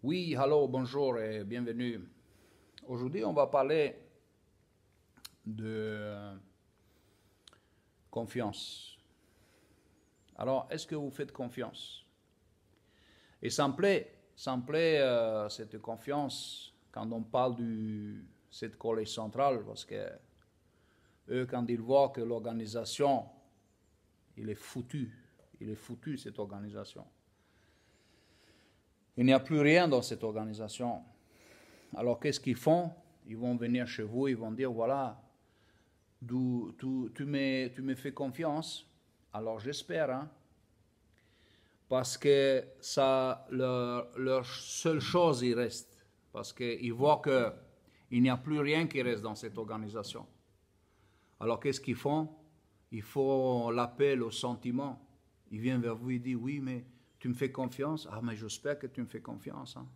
Oui, hello, bonjour et bienvenue. Aujourd'hui, on va parler de confiance. Alors, est-ce que vous faites confiance? Et ça me plaît cette confiance quand on parle de cette collège centrale, parce que eux, quand ils voient que l'organisation, il est foutu cette organisation. Il n'y a plus rien dans cette organisation. Alors qu'est-ce qu'ils font? Ils vont venir chez vous, ils vont dire, voilà, tu me fais confiance, alors j'espère, hein, parce que ça, leur seule chose, il reste, parce qu'ils voient qu'il n'y a plus rien qui reste dans cette organisation. Alors qu'est-ce qu'ils font? Ils font l'appel au sentiment. Ils viennent vers vous, ils disent, oui, mais tu me fais confiance? Ah, mais j'espère que tu me fais confiance, hein,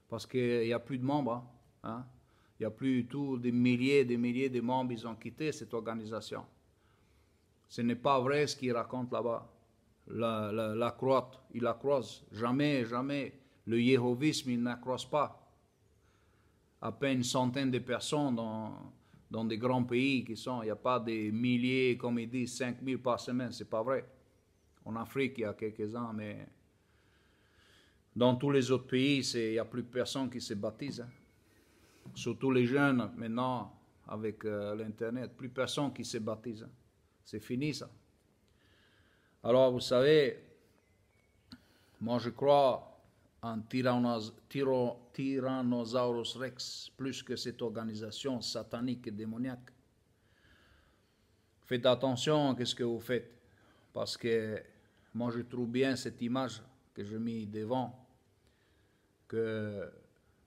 parce qu'il n'y a plus de membres, hein. Il n'y a plus tous des milliers de membres, ils ont quitté cette organisation. Ce n'est pas vrai ce qu'ils racontent là-bas. La croix, il la croise. Jamais le yéhovisme, il n'accroise pas. À peine une centaine de personnes dans des grands pays il n'y a pas des milliers, comme ils disent, 5000 par semaine, c'est pas vrai. En Afrique, il y a quelques-uns, mais dans tous les autres pays, il n'y a plus personne qui se baptise, hein. Surtout les jeunes, maintenant, avec l'Internet, plus personne qui se baptise. C'est fini, ça. Alors, vous savez, moi, je crois en Tyrannosaurus Rex, plus que cette organisation satanique et démoniaque. Faites attention à ce que vous faites, parce que moi, je trouve bien cette image que j'ai mis devant, que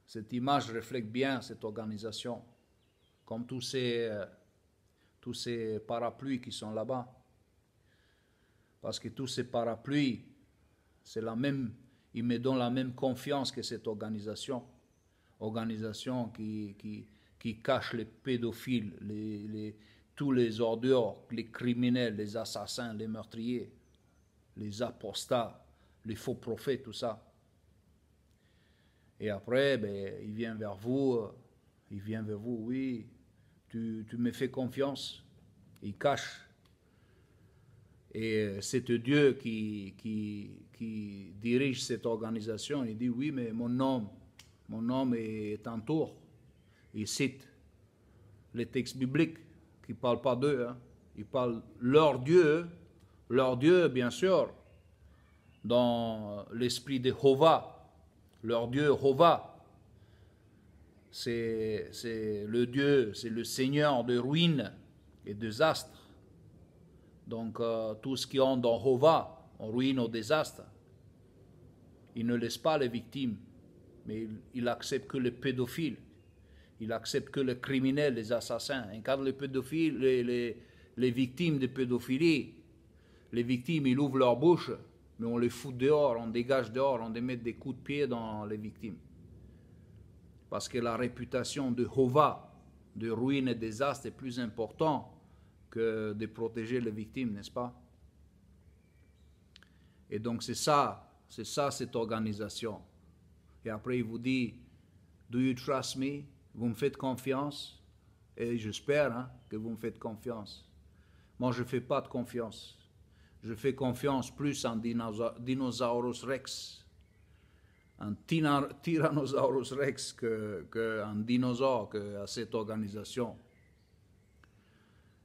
cette image reflète bien cette organisation, comme tous ces parapluies qui sont là-bas. Parce que tous ces parapluies, c'est la même, ils me donnent la même confiance que cette organisation. Organisation qui cache les pédophiles, tous les ordures, les criminels, les assassins, les meurtriers, les apostats, les faux prophètes, tout ça. Et après, il vient vers vous, oui, tu me fais confiance. Il cache. Et c'est Dieu qui dirige cette organisation. Il dit, oui, mais mon nom est en tour. Il cite les textes bibliques qui ne parlent pas d'eux, hein. Ils parlent leur Dieu, bien sûr, dans l'esprit de Jéhovah. Leur Dieu, Jéhovah, c'est le Dieu, c'est le Seigneur de ruines et de désastres. Donc, tout ce qui est dans Jéhovah, en ruine, au désastre, il ne laisse pas les victimes, mais il accepte que les pédophiles, il accepte que les criminels, les assassins. Et quand les pédophiles, les victimes de pédophilie, les victimes, ils ouvrent leur bouche, mais on les fout dehors, on dégage dehors, on les met des coups de pied dans les victimes. Parce que la réputation de Jéhovah, de ruine et désastre, est plus importante que de protéger les victimes, n'est-ce pas? Et donc c'est ça cette organisation. Et après il vous dit, do you trust me? Vous me faites confiance? Et j'espère, hein, que vous me faites confiance. Moi je ne fais pas de confiance. Je fais confiance plus en Dinosaurus Rex, en Tyrannosaurus Rex qu'en dinosaure, qu'à cette organisation.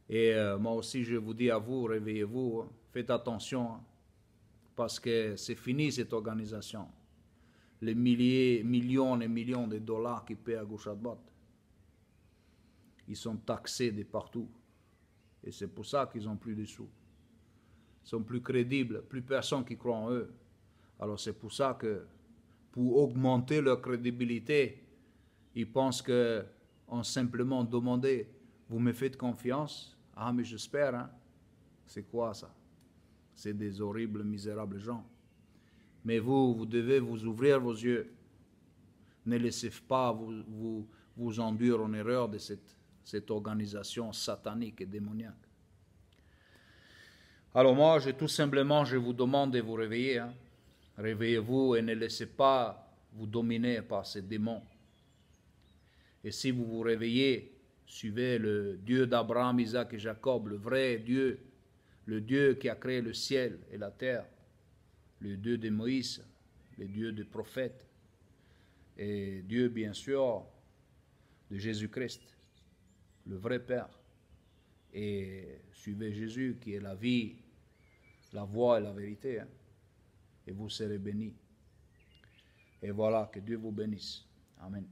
Et moi aussi, je vous dis à vous, réveillez-vous, faites attention, hein, parce que c'est fini cette organisation. Les millions et millions de dollars qu'ils paient à gauche à droite, ils sont taxés de partout. Et c'est pour ça qu'ils n'ont plus de sous. Ils sont plus crédibles, plus personne qui croit en eux. Alors c'est pour ça que, pour augmenter leur crédibilité, ils pensent qu'on simplement demandé, vous me faites confiance? Ah, mais j'espère, hein. C'est quoi ça? C'est des horribles, misérables gens. Mais vous devez vous ouvrir vos yeux. Ne laissez pas vous enduire en erreur de cette organisation satanique et démoniaque. Alors moi, tout simplement, je vous demande de vous réveiller, hein. Réveillez-vous et ne laissez pas vous dominez par ces démons. Et si vous vous réveillez, suivez le Dieu d'Abraham, Isaac et Jacob, le vrai Dieu, le Dieu qui a créé le ciel et la terre, le Dieu de Moïse, le Dieu des prophètes, et Dieu, bien sûr, de Jésus-Christ, le vrai Père. Et suivez Jésus qui est la vie, la voie et la vérité, hein, et vous serez bénis. Et voilà, que Dieu vous bénisse. Amen.